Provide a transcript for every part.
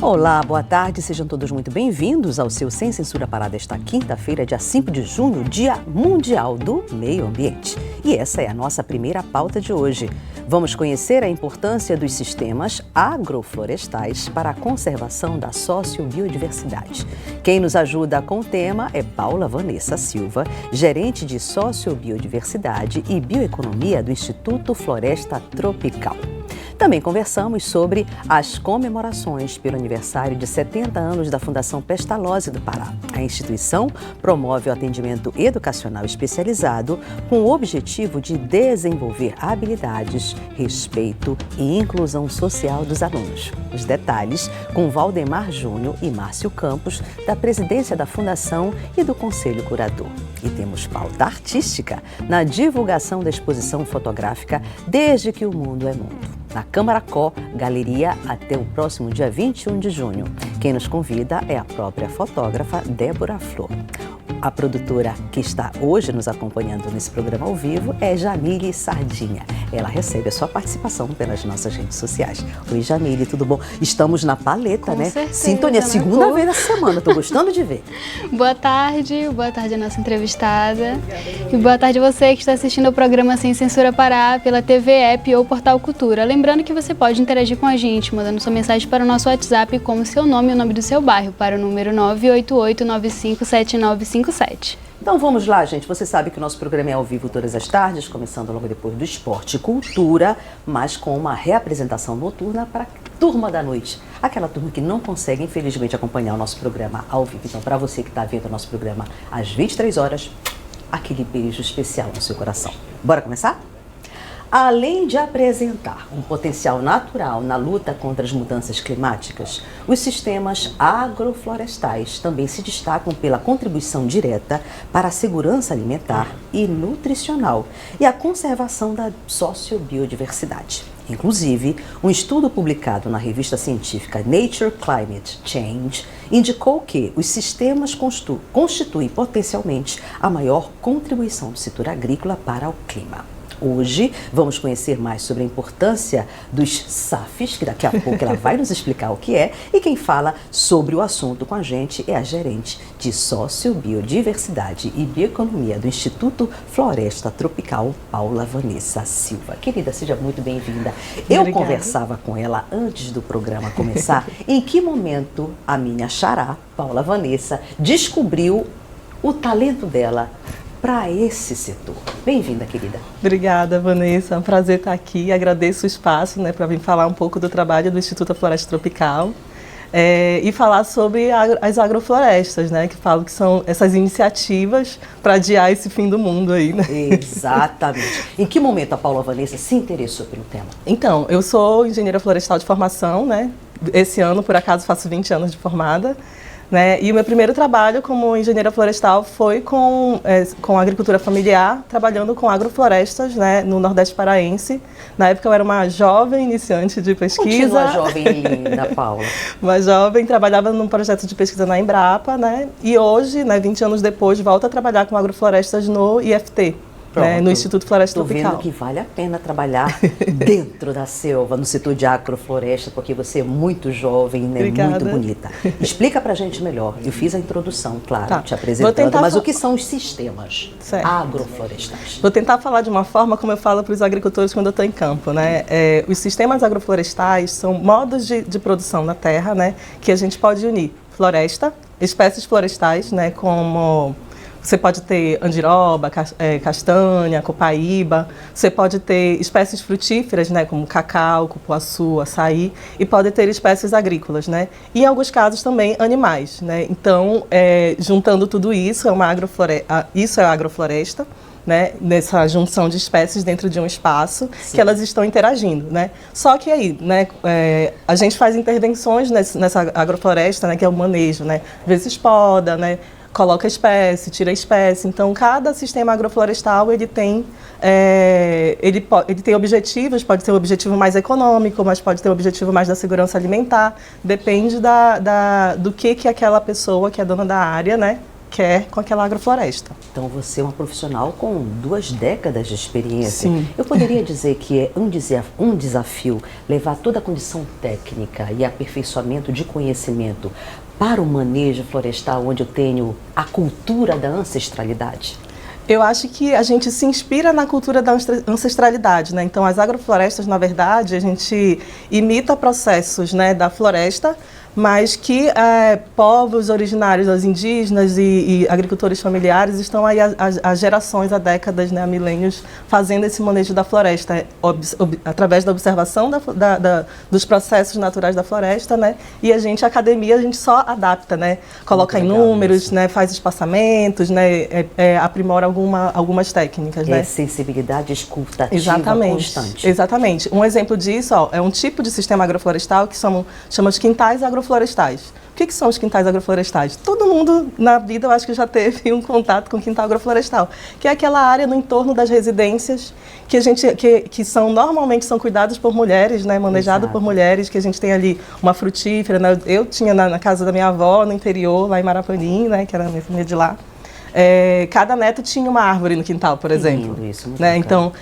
Olá, boa tarde, sejam todos muito bem-vindos ao seu Sem Censura Pará desta quinta-feira, dia 5 de junho, Dia Mundial do Meio Ambiente. E essa é a nossa primeira pauta de hoje. Vamos conhecer a importância dos sistemas agroflorestais para a conservação da sociobiodiversidade. Quem nos ajuda com o tema é Paula Vanessa Silva, gerente de Sociobiodiversidade e Bioeconomia do Instituto Floresta Tropical. Também conversamos sobre as comemorações pelo aniversário de 70 anos da Fundação Pestalozzi do Pará. A instituição promove o atendimento educacional especializado com o objetivo de desenvolver habilidades, respeito e inclusão social dos alunos. Os detalhes com Valdemar Júnior e Márcio Campos, da presidência da Fundação e do Conselho Curador. E temos pauta artística na divulgação da exposição fotográfica Desde que o Mundo é Mundo, na Câmara Có Galeria, até o próximo dia 21 de junho. Quem nos convida é a própria fotógrafa Débora Flor. A produtora que está hoje nos acompanhando nesse programa ao vivo é Jamile Sardinha. Ela recebe a sua participação pelas nossas redes sociais. Oi, Jamile, tudo bom? Estamos na paleta, Com né? certeza, Sintonia, segunda vez na semana, tô gostando de ver. Boa tarde a nossa entrevistada. E boa tarde a você que está assistindo ao programa Sem Censura Pará pela TV App ou Portal Cultura. Lembrando que você pode interagir com a gente, mandando sua mensagem para o nosso WhatsApp com o seu nome e o nome do seu bairro, para o número 988957957. Então vamos lá, gente. Você sabe que o nosso programa é ao vivo todas as tardes, começando logo depois do Esporte e Cultura, mas com uma reapresentação noturna para a turma da noite. Aquela turma que não consegue, infelizmente, acompanhar o nosso programa ao vivo. Então, para você que está vendo o nosso programa às 23 horas, aquele beijo especial no seu coração. Bora começar? Além de apresentar um potencial natural na luta contra as mudanças climáticas, os sistemas agroflorestais também se destacam pela contribuição direta para a segurança alimentar e nutricional e a conservação da sociobiodiversidade. Inclusive, um estudo publicado na revista científica Nature Climate Change indicou que os sistemas constituem potencialmente a maior contribuição do setor agrícola para o clima. Hoje vamos conhecer mais sobre a importância dos SAFs, que daqui a pouco ela vai nos explicar o que é, e quem fala sobre o assunto com a gente é a gerente de Sociobiodiversidade e Bioeconomia do Instituto Floresta Tropical, Paula Vanessa Silva. Querida, seja muito bem-vinda. Eu conversava com ela antes do programa começar, em que momento a minha xará, Paula Vanessa, descobriu o talento dela para esse setor. Bem-vinda, querida. Obrigada, Vanessa. É um prazer estar aqui. Agradeço o espaço, para vir falar um pouco do trabalho do Instituto Floresta Tropical e falar sobre as agroflorestas, que falo que são essas iniciativas para adiar esse fim do mundo aí, né? Exatamente. Em que momento a Paula Vanessa se interessou pelo tema? Então, eu sou engenheira florestal de formação, Esse ano, por acaso, faço 20 anos de formada. E o meu primeiro trabalho como engenheira florestal foi com agricultura familiar, trabalhando com agroflorestas, no Nordeste paraense. Na época eu era uma jovem iniciante de pesquisa. Continua jovem linda, Paula. Uma jovem, trabalhava num projeto de pesquisa na Embrapa, E hoje, 20 anos depois, volto a trabalhar com agroflorestas no IFT. No Instituto Floresta Tropical. Estou vendo que vale a pena trabalhar dentro da selva, no setor de agrofloresta, porque você é muito jovem, muito bonita. Explica pra gente melhor. Eu fiz a introdução, claro, te apresentando, mas o que são os sistemas agroflorestais? Vou tentar falar de uma forma como eu falo para os agricultores quando eu estou em campo. Os sistemas agroflorestais são modos de produção na terra, que a gente pode unir floresta, espécies florestais, como... Você pode ter andiroba, castanha, copaíba. Você pode ter espécies frutíferas, como cacau, cupuaçu, açaí. E pode ter espécies agrícolas, E em alguns casos também animais, Então, juntando tudo isso, isso é a agrofloresta, nessa junção de espécies dentro de um espaço. Sim. Que elas estão interagindo, Só que aí, a gente faz intervenções nessa agrofloresta, que é o manejo, Às vezes poda, coloca espécie, tira a espécie. Então, cada sistema agroflorestal ele tem objetivos, pode ter um objetivo mais econômico, mas pode ter um objetivo mais da segurança alimentar. Depende do que aquela pessoa que é dona da área, quer com aquela agrofloresta. Então você é uma profissional com 2 décadas de experiência. Sim. Eu poderia dizer que é um desafio levar toda a condição técnica e aperfeiçoamento de conhecimento para o manejo florestal, onde eu tenho a cultura da ancestralidade? Eu acho que a gente se inspira na cultura da ancestralidade, né? Então, as agroflorestas, na verdade, a gente imita processos, né, da floresta, mas que povos originários, os indígenas e agricultores familiares estão aí há gerações, há décadas, né, há milênios, fazendo esse manejo da floresta, através da observação dos processos naturais da floresta, né, e a academia, a gente só adapta, né, coloca em números, né, faz espaçamentos, né, aprimora algumas técnicas, né. Sensibilidade escutativa Exatamente, constante. Exatamente. Um exemplo disso, ó, é um tipo de sistema agroflorestal que chama os quintais agroflorestais. O que são os quintais agroflorestais? Todo mundo na vida, eu acho que já teve um contato com quintal agroflorestal, que é aquela área no entorno das residências que normalmente são cuidados por mulheres, né, manejado por mulheres, que a gente tem ali uma frutífera, né? Eu tinha na casa da minha avó, no interior, lá em Marapanim, né, que era a minha família de lá. Cada neto tinha uma árvore no quintal, por exemplo. Lindo isso, né? Então,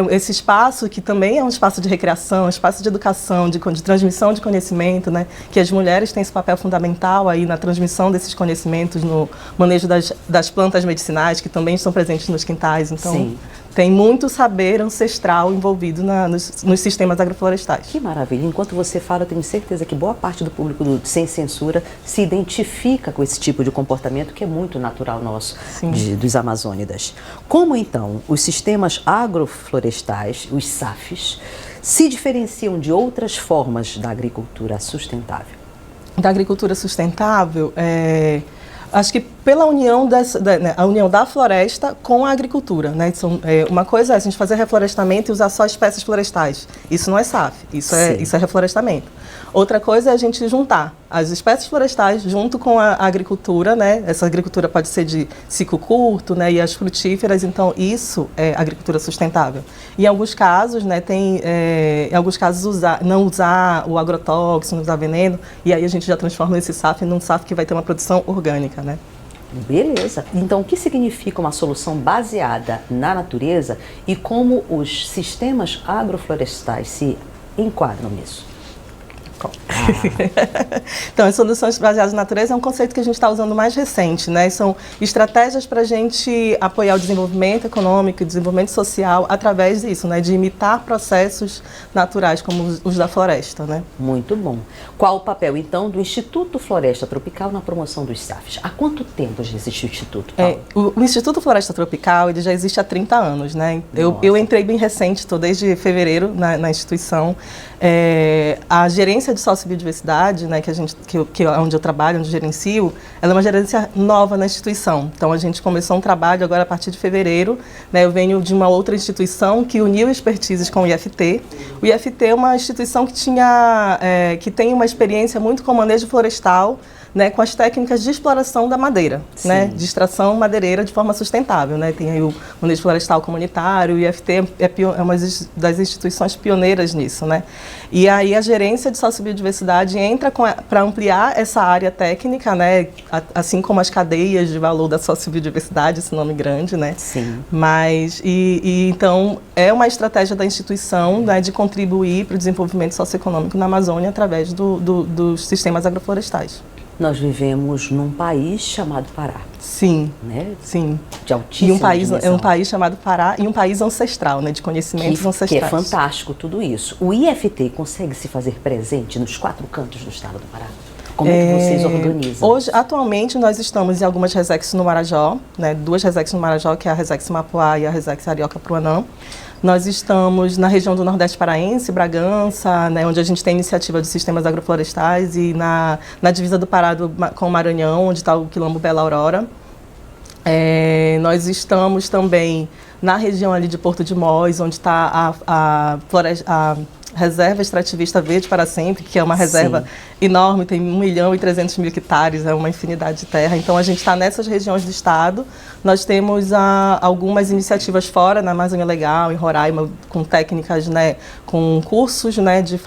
esse espaço que também é um espaço de recreação, um espaço de educação, de transmissão de conhecimento, né? Que as mulheres têm esse papel fundamental aí na transmissão desses conhecimentos, no manejo das plantas medicinais, que também estão presentes nos quintais. Então, sim, tem muito saber ancestral envolvido nos sistemas agroflorestais. Que maravilha. Enquanto você fala, eu tenho certeza que boa parte do público do Sem Censura se identifica com esse tipo de comportamento que é muito natural nosso, dos amazônidas. Como, então, os sistemas agroflorestais, os SAFs, se diferenciam de outras formas da agricultura sustentável? Da agricultura sustentável, acho que pela união a união da floresta com a agricultura, né? Uma coisa é a gente fazer reflorestamento e usar só espécies florestais. Isso não é SAF, isso é reflorestamento. Outra coisa é a gente juntar as espécies florestais junto com a agricultura, né? Essa agricultura pode ser de ciclo curto, né? E as frutíferas, então isso é agricultura sustentável. E em alguns casos, né? Em alguns casos não usar o agrotóxico, usar veneno, e aí a gente já transforma esse SAF num SAF que vai ter uma produção orgânica, né? Beleza. Então, o que significa uma solução baseada na natureza e como os sistemas agroflorestais se enquadram nisso? Então, as soluções baseadas na natureza é um conceito que a gente está usando mais recente, né? São estratégias para a gente apoiar o desenvolvimento econômico e o desenvolvimento social através disso, né? De imitar processos naturais como os da floresta, né? Muito bom. Qual o paulo, então, do Instituto Floresta Tropical na promoção dos SAFs? Há quanto tempo já existe o Instituto, Paulo? O Instituto Floresta Tropical, ele já existe há 30 anos, né? Eu entrei bem recente, estou desde fevereiro na instituição. A gerência de sociobiodiversidade, né, onde eu trabalho, onde eu gerencio, ela é uma gerência nova na instituição. Então, a gente começou um trabalho agora a partir de fevereiro, né? Eu venho de uma outra instituição que uniu expertises com o IFT. O IFT é uma instituição que tem uma experiência muito com manejo florestal, né, com as técnicas de exploração da madeira, né, de extração madeireira de forma sustentável, né. Tem aí o manejo florestal comunitário, o IFT é uma das instituições pioneiras nisso, né. E aí a gerência de sociobiodiversidade entra para ampliar essa área técnica, né, assim como as cadeias de valor da sociobiodiversidade, esse nome grande, né. Sim. Mas, então, é uma estratégia da instituição, né, de contribuir para o desenvolvimento socioeconômico na Amazônia através dos sistemas agroflorestais. Nós vivemos num país chamado Pará. Sim, né? Sim. De altíssima dimensão. É um país chamado Pará e um país ancestral, né? De conhecimentos ancestrais. Que é fantástico tudo isso. O IFT consegue se fazer presente nos 4 cantos do estado do Pará? Como é que vocês organizam? Hoje, atualmente, nós estamos em algumas resex no Marajó, né? 2 resex no Marajó, que é a Resex Mapuá e a Resex Arioca-Pruanã. Nós estamos na região do Nordeste Paraense, Bragança, né, onde a gente tem iniciativa de sistemas agroflorestais, e na divisa do Pará com o Maranhão, onde está o Quilombo Bela Aurora. Nós estamos também na região ali de Porto de Mós, onde está a Reserva Extrativista Verde para Sempre, que é uma reserva enorme, tem 1.300.000 hectares, é uma infinidade de terra. Então, a gente está nessas regiões do estado. Nós temos algumas iniciativas fora, na Amazônia Legal, em Roraima, com técnicas, né, com cursos, né, de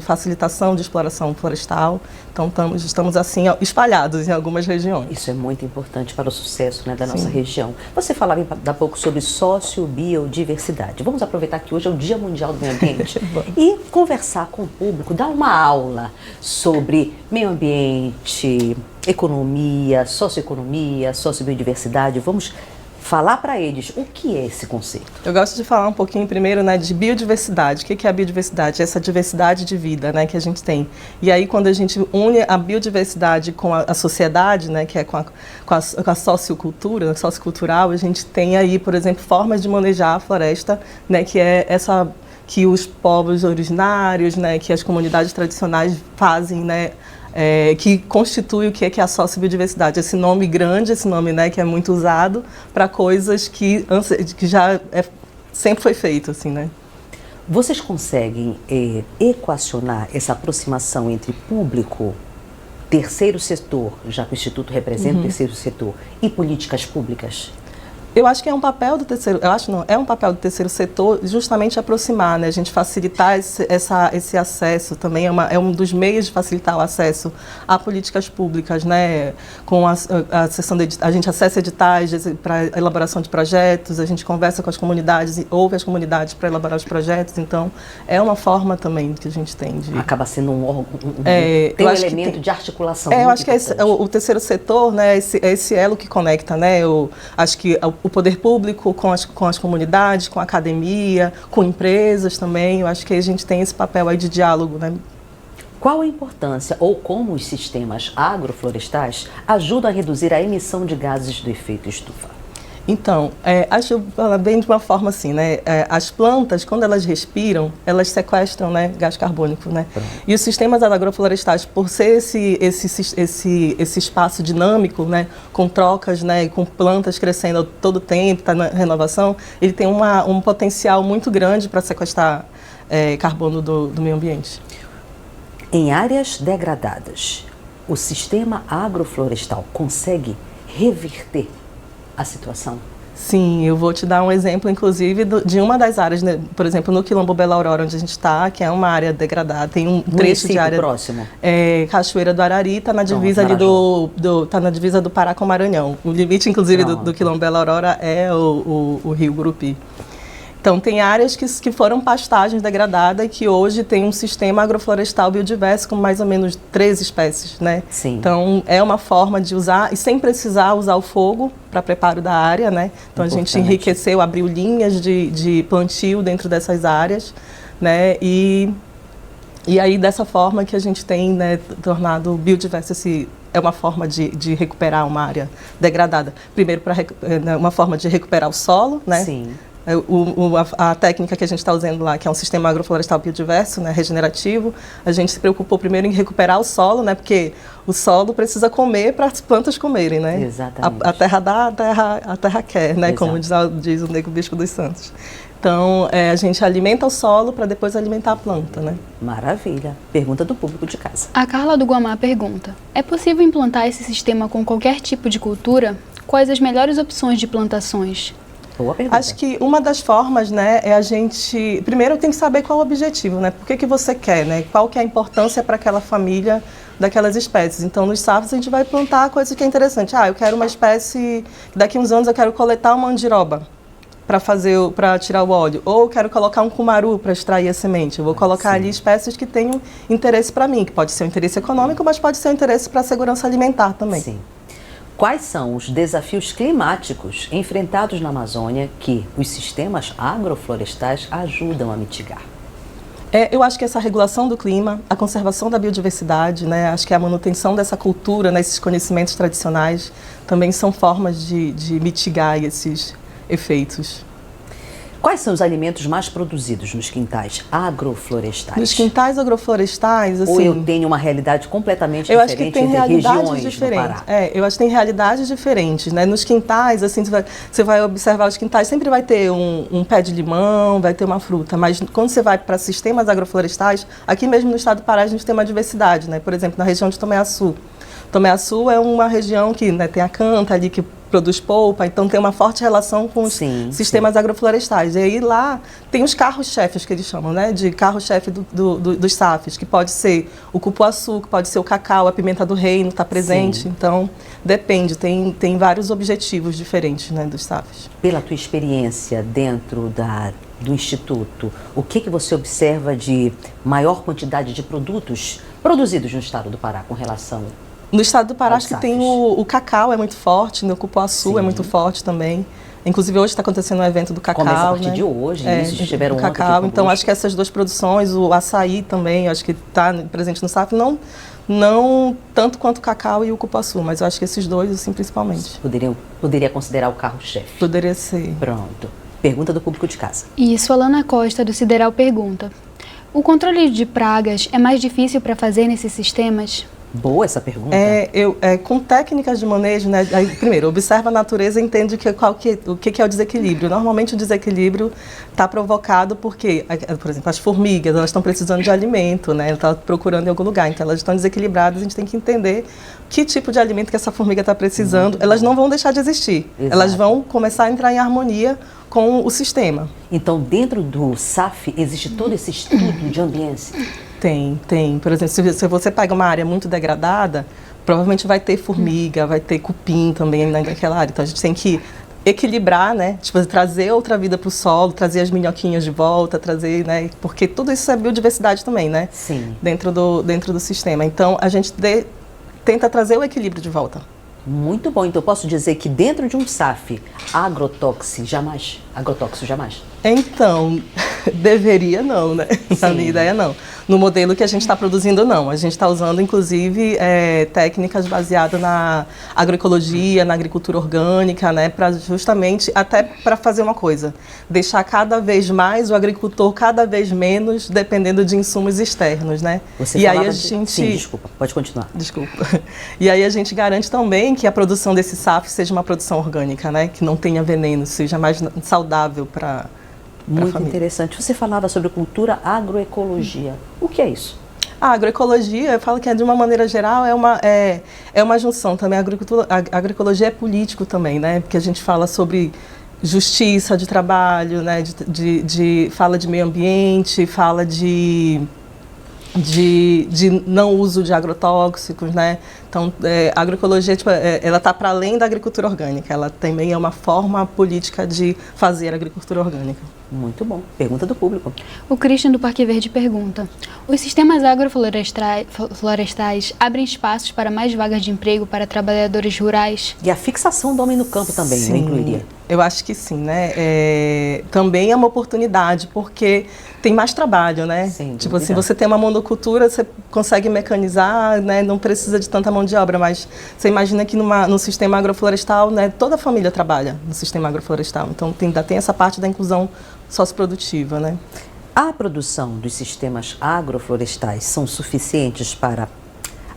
facilitação de exploração florestal. Então estamos assim espalhados em algumas regiões. Isso é muito importante para o sucesso, né, da nossa região. Você falava há pouco sobre sociobiodiversidade. Vamos aproveitar que hoje é o Dia Mundial do Meio Ambiente e conversar com o público, dar uma aula sobre meio ambiente, economia, sociobiodiversidade. Vamos falar para eles o que é esse conceito. Eu gosto de falar um pouquinho primeiro, né, de biodiversidade. O que é a biodiversidade? Essa diversidade de vida, né, que a gente tem. E aí, quando a gente une a biodiversidade com a sociedade, né, que é com a sociocultura, sociocultural, a gente tem aí, por exemplo, formas de manejar a floresta, né, que é essa que os povos originários, né, que as comunidades tradicionais fazem, né, que constitui o que é a sociobiodiversidade. Esse nome grande, esse nome, né, que é muito usado para coisas que já sempre foi feito, assim, né? Vocês conseguem equacionar essa aproximação entre público, terceiro setor, já que o Instituto representa o terceiro setor, e políticas públicas? Eu acho que é um papel do terceiro, é um papel do terceiro setor justamente aproximar, né? A gente facilitar esse acesso também, é um dos meios de facilitar o acesso a políticas públicas, né? Com a sessão a gente acessa editais para elaboração de projetos, a gente conversa com as comunidades e ouve as comunidades para elaborar os projetos, então é uma forma também que a gente tem de... Acaba sendo um órgão, tem um elemento de articulação. Eu acho que o terceiro setor, né, é esse elo que conecta, né? Eu acho que o poder público com as comunidades, com a academia, com empresas também. Eu acho que a gente tem esse papel aí de diálogo, né? Qual a importância ou como os sistemas agroflorestais ajudam a reduzir a emissão de gases do efeito estufa? Então, acho bem de uma forma assim, né? As plantas, quando elas respiram, elas sequestram, né, gás carbônico, né? E os sistemas agroflorestais, por ser esse espaço dinâmico, né, com trocas, né, com plantas crescendo todo o tempo, tá na renovação, ele tem um potencial muito grande para sequestrar carbono do meio ambiente. Em áreas degradadas, o sistema agroflorestal consegue reverter a situação? Sim, eu vou te dar um exemplo, inclusive, de uma das áreas, né? Por exemplo, no Quilombo Bela Aurora, onde a gente está, que é uma área degradada, tem um trecho de área próximo. Cachoeira do Arari, está na divisa ali tá na divisa do Pará com o Maranhão. O limite, inclusive, do Quilombo Bela Aurora é o rio Gurupi. Então, tem áreas que foram pastagens degradadas e que hoje tem um sistema agroflorestal biodiverso com mais ou menos 13 espécies, né? Sim. Então, é uma forma de usar, e sem precisar usar o fogo para preparo da área, né? Então, a gente enriqueceu, abriu linhas de plantio dentro dessas áreas, né? E aí, dessa forma que a gente tem, né, tornado biodiverso é uma forma de recuperar uma área degradada. Primeiro, uma forma de recuperar o solo, né? Sim. A técnica que a gente está usando lá, que é um sistema agroflorestal biodiverso, né, regenerativo, a gente se preocupou primeiro em recuperar o solo, né, porque o solo precisa comer para as plantas comerem, né? Exatamente. A terra dá, a terra quer, né? Exato. Como diz o Nego Bispo dos Santos. Então, a gente alimenta o solo para depois alimentar a planta, né? Maravilha. Pergunta do público de casa. A Carla do Guamá pergunta: é possível implantar esse sistema com qualquer tipo de cultura? Quais as melhores opções de plantações? Boa pergunta. Acho que uma das formas, né, é a gente... Primeiro, tem que saber qual é o objetivo, né? Por que você quer, né? Qual que é a importância para aquela família daquelas espécies. Então, nos safras, a gente vai plantar coisa que é interessante. Eu quero uma espécie... Daqui a uns anos, eu quero coletar uma mandiroba para tirar o óleo. Ou eu quero colocar um cumaru para extrair a semente. Eu vou colocar ali espécies que tenham interesse para mim, que pode ser um interesse econômico, mas pode ser um interesse para a segurança alimentar também. Sim. Quais são os desafios climáticos enfrentados na Amazônia que os sistemas agroflorestais ajudam a mitigar? Eu acho que essa regulação do clima, a conservação da biodiversidade, né, acho que a manutenção dessa cultura, né, esses conhecimentos tradicionais, também são formas de mitigar esses efeitos. Quais são os alimentos mais produzidos nos quintais agroflorestais? Nos quintais agroflorestais, assim... Ou eu tenho uma realidade completamente diferente entre regiões do Pará? Eu acho que tem realidades diferentes, né? Nos quintais, assim, você vai observar os quintais, sempre vai ter um pé de limão, vai ter uma fruta, mas quando você vai para sistemas agroflorestais, aqui mesmo no estado do Pará a gente tem uma diversidade, né? Por exemplo, na região de Tomé-Açu. Tomé-Açu é uma região que, né, tem a Canta ali, que produz polpa, então tem uma forte relação com os sistemas agroflorestais. E aí lá tem os carros-chefes que eles chamam, né, de carro-chefe dos SAFs, que pode ser o cupuaçu, que pode ser o cacau, a pimenta do reino está presente. Sim. Então depende, tem vários objetivos diferentes, né, dos SAFs. Pela tua experiência dentro do Instituto, o que você observa de maior quantidade de produtos produzidos no estado do Pará com relação no estado do Pará, aos acho que tem SAFs? o cacau, é muito forte, o cupuaçu é muito forte também. Inclusive hoje está acontecendo um evento do cacau. Começa a partir né? de hoje, isso estiveram ontem cacau. aqui Então acho que essas duas produções, o açaí também, acho que está presente no SAF, não tanto quanto o cacau e o cupuaçu, mas eu acho que esses dois, assim, principalmente. Poderia considerar o carro-chefe. Poderia ser. Pronto. Pergunta do público de casa. Isso, Alana Costa, do Sideral, pergunta: o controle de pragas é mais difícil para fazer nesses sistemas? Boa essa pergunta. Com técnicas de manejo, né, aí, primeiro, observa a natureza e entende o que é o desequilíbrio. Normalmente o desequilíbrio está provocado porque, por exemplo, as formigas, elas estão precisando de alimento, né, elas estão procurando em algum lugar, então elas estão desequilibradas, a gente tem que entender que tipo de alimento que essa formiga está precisando. Elas não vão deixar de existir, elas vão começar a entrar em harmonia com o sistema. Então, dentro do SAF, existe todo esse estudo de ambiência? Tem. Por exemplo, se você pega uma área muito degradada, provavelmente vai ter formiga, vai ter cupim também naquela área. Então, a gente tem que equilibrar, né? Tipo, trazer outra vida para o solo, trazer as minhoquinhas de volta, trazer, né? Porque tudo isso é biodiversidade também, né? Sim. Dentro do sistema. Então, a gente tenta trazer o equilíbrio de volta. Muito bom. Então, eu posso dizer que dentro de um SAF, agrotóxico jamais? Então, deveria não, né? Na minha ideia, não. No modelo que a gente está produzindo, não. A gente está usando, inclusive, técnicas baseadas na agroecologia, na agricultura orgânica, né? Para justamente, até para fazer uma coisa, deixar cada vez mais o agricultor cada vez menos dependendo de insumos externos, né? Você falava Sim, desculpa, pode continuar. Desculpa. E aí a gente garante também que a produção desse SAF seja uma produção orgânica, né? Que não tenha veneno, seja mais saudável para Muito interessante. Você falava sobre cultura agroecologia. O que é isso? A agroecologia, eu falo que de uma maneira geral é uma junção também. A agroecologia é político também, né? Porque a gente fala sobre justiça de trabalho, né? Fala de meio ambiente, fala de não uso de agrotóxicos, né? Então, a agroecologia, ela está para além da agricultura orgânica, ela também é uma forma política de fazer a agricultura orgânica. Muito bom. Pergunta do público. O Christian do Parque Verde pergunta: os sistemas agroflorestais abrem espaços para mais vagas de emprego para trabalhadores rurais? E a fixação do homem no campo também, sim, eu incluiria? Eu acho que sim, né? Também é uma oportunidade, porque tem mais trabalho, né? Tipo assim, você tem uma monocultura, você consegue mecanizar, né? Não precisa de tanta mão de obra, mas você imagina que no sistema agroflorestal, né? Toda a família trabalha no sistema agroflorestal, então ainda tem essa parte da inclusão socioprodutiva, né? A produção dos sistemas agroflorestais são suficientes para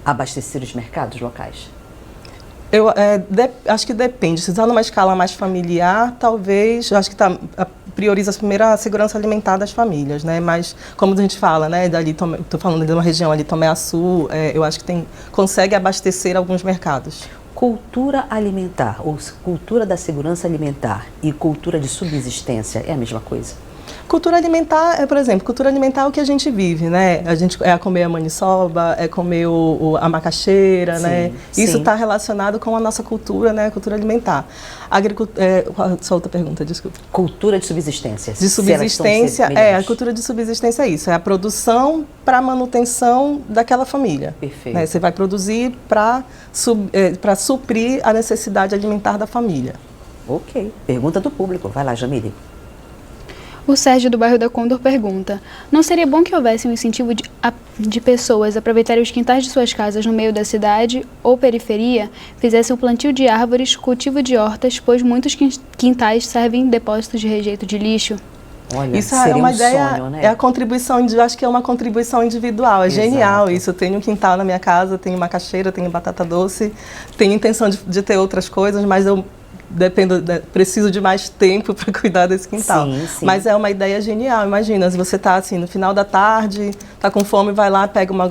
abastecer os mercados locais? Eu acho que depende. Se está numa escala mais familiar, talvez, eu acho que prioriza primeiro a segurança alimentar das famílias, né? Mas, como a gente fala, né? Estou falando de uma região ali, Tomé-Açu, eu acho que consegue abastecer alguns mercados. Cultura alimentar, ou cultura da segurança alimentar e cultura de subsistência é a mesma coisa? Cultura alimentar por exemplo, cultura alimentar é o que a gente vive, né? A gente comer a maniçoba, comer a macaxeira, né? Isso está relacionado com a nossa cultura, né? Cultura alimentar. Só outra pergunta, desculpa. Cultura de subsistência. De subsistência, a cultura de subsistência é isso, é a produção para manutenção daquela família. Perfeito. Né? Você vai produzir para suprir a necessidade alimentar da família. Ok. Pergunta do público. Vai lá, Jamile. O Sérgio do bairro da Condor pergunta: não seria bom que houvesse um incentivo de pessoas aproveitarem os quintais de suas casas no meio da cidade ou periferia, fizessem o plantio de árvores, cultivo de hortas, pois muitos quintais servem depósitos de rejeito de lixo? Olha, isso é uma ideia, sonho, né? É a contribuição, acho que é uma contribuição individual, é genial isso. Eu tenho um quintal na minha casa, tenho macaxeira, tenho batata doce, tenho intenção de ter outras coisas, mas eu preciso de mais tempo para cuidar desse quintal. Sim, sim. Mas é uma ideia genial. Imagina, se você está assim, no final da tarde, está com fome, vai lá, pega uma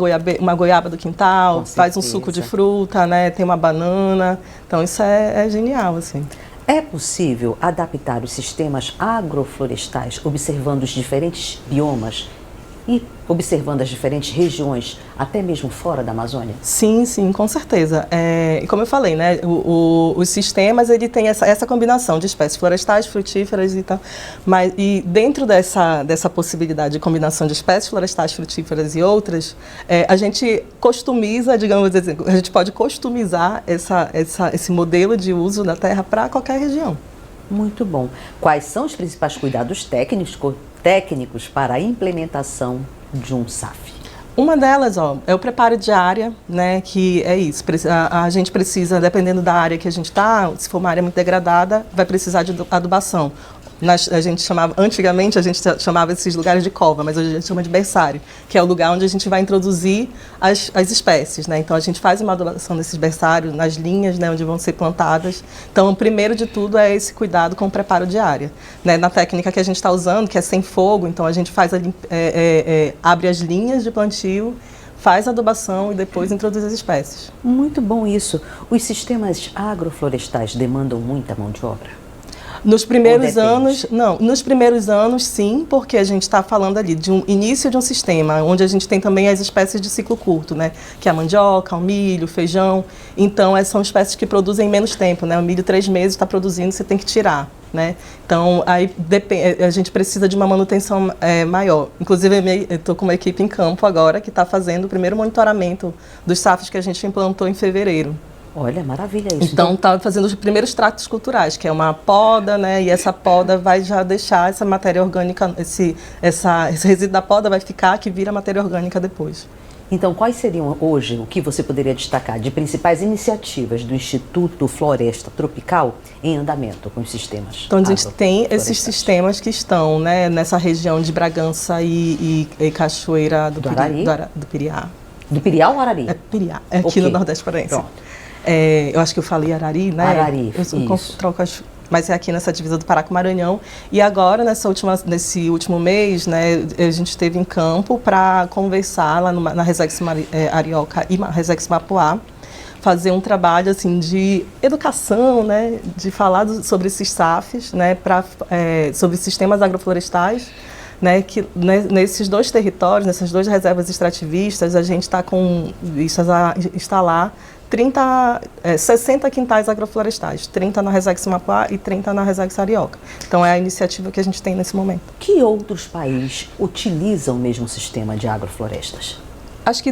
goiaba do quintal, faz um suco de fruta, né? Tem uma banana. Então, isso é genial, assim. É possível adaptar os sistemas agroflorestais observando os diferentes biomas e observando as diferentes regiões, até mesmo fora da Amazônia? Sim, sim, com certeza. E como eu falei, né, os sistemas, ele tem essa combinação de espécies florestais, frutíferas e tal, e dentro dessa possibilidade de combinação de espécies florestais, frutíferas e outras, a gente customiza, digamos assim, a gente pode customizar esse modelo de uso da terra para qualquer região. Muito bom. Quais são os principais cuidados técnicos para a implementação de um SAF? Uma delas, é o preparo de área, né, que é isso. A gente precisa, dependendo da área que a gente está, se for uma área muito degradada, vai precisar de adubação. Antigamente a gente chamava esses lugares de cova, mas hoje a gente chama de berçário, que é o lugar onde a gente vai introduzir as espécies, né? Então a gente faz uma adubação desses berçários, nas linhas, né, onde vão ser plantadas. Então o primeiro de tudo é esse cuidado com o preparo de área, né? Na técnica que a gente está usando, que é sem fogo, então a gente faz abre as linhas de plantio, faz a adubação e depois introduz as espécies. Muito bom isso. Os sistemas agroflorestais demandam muita mão de obra? Nos primeiros anos, sim, porque a gente está falando ali de um início de um sistema, onde a gente tem também as espécies de ciclo curto, né? Que é a mandioca, o milho, o feijão. Então, são espécies que produzem em menos tempo, né? O milho, 3 meses está produzindo, você tem que tirar, né? Então, aí a gente precisa de uma manutenção maior. Inclusive, eu estou com uma equipe em campo agora que está fazendo o primeiro monitoramento dos SAFs que a gente implantou em fevereiro. Olha, maravilha isso. Então, está fazendo os primeiros tratos culturais, que é uma poda, né? E essa poda vai já deixar essa matéria orgânica, esse resíduo da poda vai ficar, que vira matéria orgânica depois. Então, quais seriam hoje, o que você poderia destacar, de principais iniciativas do Instituto Floresta Tropical em andamento com os sistemas? Então, a gente tem esses sistemas que estão, né, nessa região de Bragança e Cachoeira do Piriá. Do Piriá ou Arari? É Piriá, é aqui no Nordeste Paraense. Pronto. Eu acho que eu falei Arari, né? Arari, mas é aqui nessa divisa do Pará com o Maranhão. E agora, nesse último mês, né, a gente esteve em campo para conversar lá na Resex Arioca e Resex Mapuá, fazer um trabalho assim, de educação, né, de falar sobre esses SAFs, né, sobre sistemas agroflorestais. Né, que nesses 2 territórios, nessas 2 reservas extrativistas, a gente está com vistas a instalar 60 quintais agroflorestais, 30 na Resex Mapuá e 30 na Resex Arioca. Então é a iniciativa que a gente tem nesse momento. Que outros países utilizam o mesmo sistema de agroflorestas? Acho que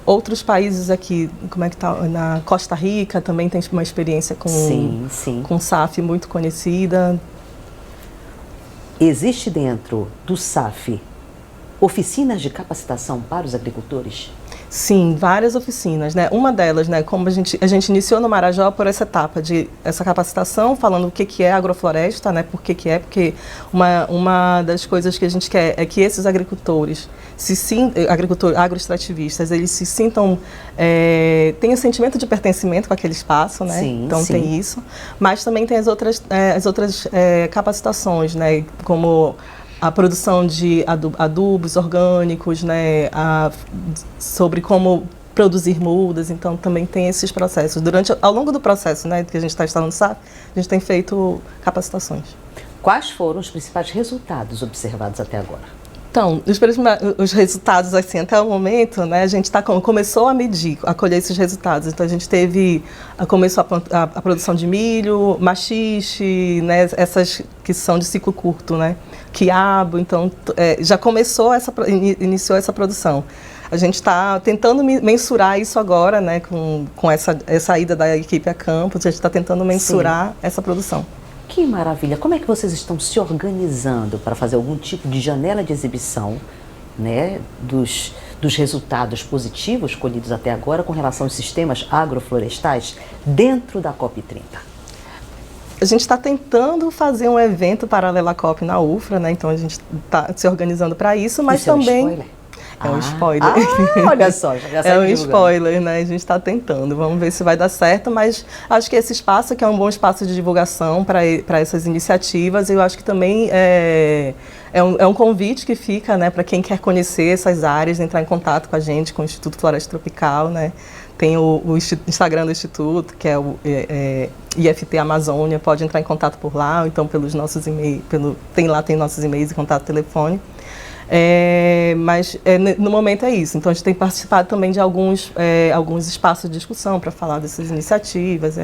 outros países aqui, como é que tá? Na Costa Rica também tem uma experiência com SAF muito conhecida. Existe dentro do SAF oficinas de capacitação para os agricultores? Sim, várias oficinas, né? Uma delas, né, como a gente iniciou no Marajó por essa etapa de essa capacitação, falando o que é agrofloresta, né? Porque uma das coisas que a gente quer é que esses agricultores agroextrativistas, eles se sintam, tenham sentimento de pertencimento com aquele espaço, né? Sim, então sim. tem isso, mas também tem as outras capacitações, né? Como a produção de adubos orgânicos, né, sobre como produzir mudas, então também tem esses processos. Ao longo do processo, né, que a gente está instalando SAF, a gente tem feito capacitações. Quais foram os principais resultados observados até agora? Então, os resultados, assim, até o momento, né, a gente começou a medir, a colher esses resultados. Então, a gente começou a produção de milho, maxixe, né, essas que são de ciclo curto, né, quiabo. Então, já iniciou essa produção. A gente está tentando mensurar isso agora, né, com essa ida da equipe a campo, a gente está tentando mensurar essa produção. Que maravilha! Como é que vocês estão se organizando para fazer algum tipo de janela de exibição, né, dos resultados positivos colhidos até agora com relação aos sistemas agroflorestais dentro da COP30? A gente está tentando fazer um evento paralelo à COP na UFRA, né? Então a gente está se organizando para isso, mas também... É um spoiler. Olha só, já é um spoiler, né? A gente está tentando, vamos ver se vai dar certo, mas acho que esse espaço que é um bom espaço de divulgação para essas iniciativas, eu acho que também é um convite que fica, né, para quem quer conhecer essas áreas, entrar em contato com a gente, com o Instituto Floresta Tropical, né? Tem o Instagram do Instituto, que é o IFT Amazônia, pode entrar em contato por lá, ou então pelos nossos e-mails, tem nossos e-mails e contato telefone. Mas no momento é isso. Então a gente tem participado também de alguns espaços de discussão para falar dessas iniciativas,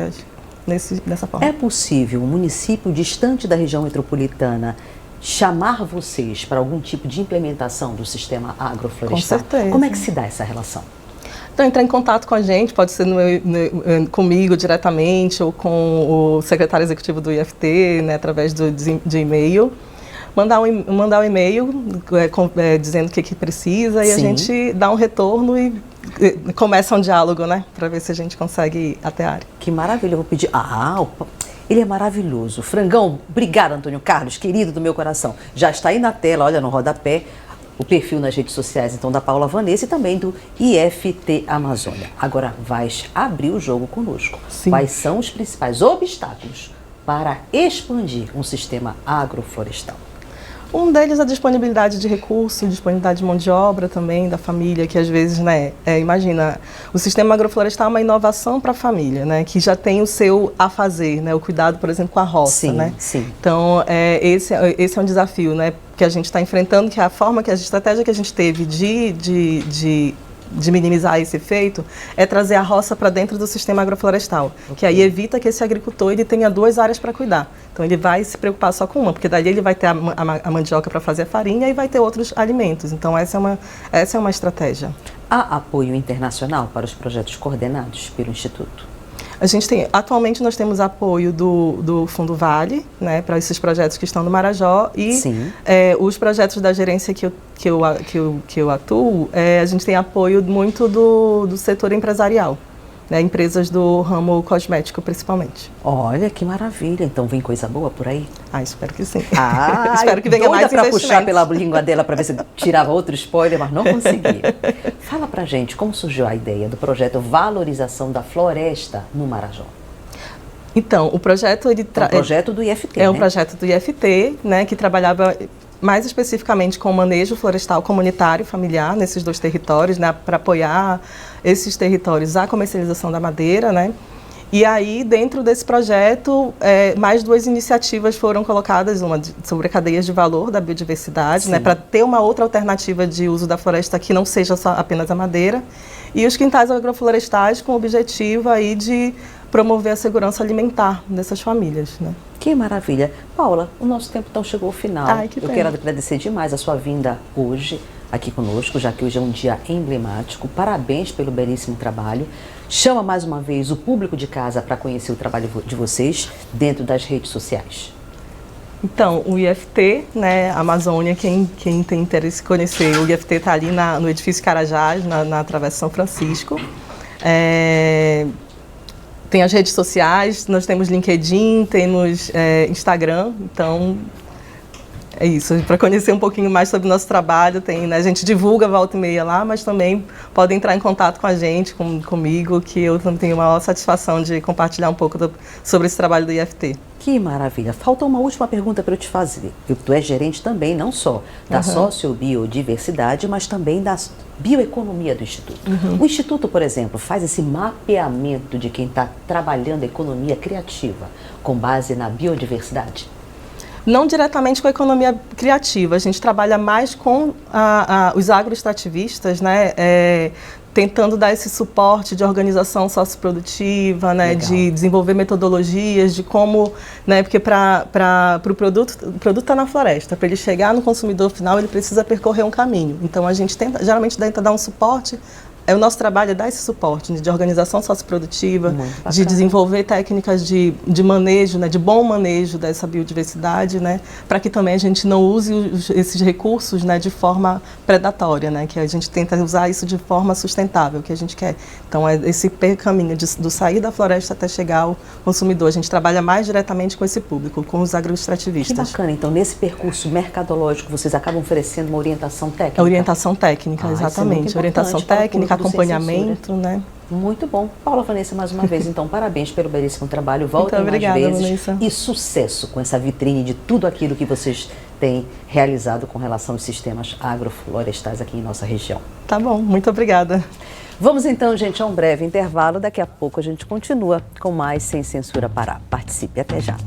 dessa forma. É possível um município distante da região metropolitana chamar vocês para algum tipo de implementação do sistema agroflorestal? Com certeza. Como é que se dá essa relação? Então, entrar em contato com a gente, pode ser comigo diretamente ou com o secretário executivo do IFT, né, através de e-mail. Mandar um e-mail dizendo o que precisa. Sim. E a gente dá um retorno e começa um diálogo, né, para ver se a gente consegue ir até a área. Que maravilha, eu vou pedir... ele é maravilhoso. Frangão, obrigada, Antônio Carlos, querido do meu coração. Já está aí na tela, olha no rodapé, o perfil nas redes sociais, então, da Paula Vanessa e também do IFT Amazônia. Agora, vais abrir o jogo conosco. Sim. Quais são os principais obstáculos para expandir um sistema agroflorestal? Um deles é a disponibilidade de recursos, disponibilidade de mão de obra também da família, que às vezes, né, imagina, o sistema agroflorestal é uma inovação para a família, né, que já tem o seu a fazer, né, o cuidado, por exemplo, com a roça, sim, né. Sim. Então, esse é um desafio, né, que a gente está enfrentando, que é a estratégia que a gente teve de minimizar esse efeito é trazer a roça para dentro do sistema agroflorestal, que aí evita que esse agricultor ele tenha duas áreas para cuidar. Então ele vai se preocupar só com uma, porque daí ele vai ter a mandioca para fazer a farinha e vai ter outros alimentos. Então essa é uma estratégia. Há apoio internacional para os projetos coordenados pelo Instituto? Atualmente nós temos apoio do Fundo Vale, né, para esses projetos que estão no Marajó e os projetos da gerência que eu atuo, a gente tem apoio muito do setor empresarial, né, empresas do ramo cosmético principalmente. Olha que maravilha, então vem coisa boa por aí? Espero que sim. Espero que venha mais para puxar pela língua dela para ver se tirava outro spoiler, mas não consegui. Fala pra gente como surgiu a ideia do projeto Valorização da Floresta no Marajó. Então, o projeto é um projeto do IFT, um projeto do IFT, né, que trabalhava mais especificamente com o manejo florestal comunitário familiar nesses dois territórios, né, para apoiar esses territórios à comercialização da madeira, né. E aí, dentro desse projeto, mais duas iniciativas foram colocadas, uma sobre cadeias de valor da biodiversidade, né, para ter uma outra alternativa de uso da floresta que não seja só apenas a madeira, e os quintais agroflorestais com o objetivo aí de promover a segurança alimentar dessas famílias, né. Que maravilha. Paula, o nosso tempo então chegou ao final. Eu quero agradecer demais a sua vinda hoje aqui conosco, já que hoje é um dia emblemático. Parabéns pelo belíssimo trabalho. Chama mais uma vez o público de casa para conhecer o trabalho de vocês dentro das redes sociais. Então, o IFT, né, Amazônia, quem tem interesse em conhecer, o IFT está ali no edifício Carajás, na Travessa São Francisco. Tem as redes sociais, nós temos LinkedIn, temos Instagram, então é isso. Para conhecer um pouquinho mais sobre o nosso trabalho, né, a gente divulga volta e meia lá, mas também podem entrar em contato com a gente, comigo, que eu também tenho uma maior satisfação de compartilhar um pouco sobre esse trabalho do IFT. Que maravilha. Falta uma última pergunta para eu te fazer. Tu és gerente também, não só da sociobiodiversidade, mas também da bioeconomia do Instituto. O Instituto, por exemplo, faz esse mapeamento de quem está trabalhando a economia criativa com base na biodiversidade? Não diretamente com a economia criativa, a gente trabalha mais com os agroextrativistas, né, tentando dar esse suporte de organização socioprodutiva, né, de desenvolver metodologias de como, né, porque para o produto está na floresta, para ele chegar no consumidor final ele precisa percorrer um caminho. Então a gente geralmente tenta dar um suporte o nosso trabalho é dar esse suporte, né, de organização socioprodutiva, Muito de bacana. desenvolver técnicas de manejo, né, de bom manejo dessa biodiversidade, né, para que também a gente não use esses recursos, né, de forma predatória, né, que a gente tenta usar isso de forma sustentável, que a gente quer. Então, é esse caminho do sair da floresta até chegar ao consumidor. A gente trabalha mais diretamente com esse público, com os Que agroextrativistas. bacana. Então, nesse percurso mercadológico, vocês acabam oferecendo uma orientação técnica? A orientação técnica, Isso é muito exatamente. Orientação importante para o técnica, público sem acompanhamento, né? Muito bom. Paula Vanessa, mais uma vez, então, parabéns pelo belíssimo trabalho. Voltem Muito obrigada, mais vezes. Vanessa. E sucesso com essa vitrine de tudo aquilo que vocês têm realizado com relação aos sistemas agroflorestais aqui em nossa região. Tá bom, muito obrigada. Vamos então, gente, a um breve intervalo. Daqui a pouco a gente continua com mais Sem Censura Pará. Participe, até já.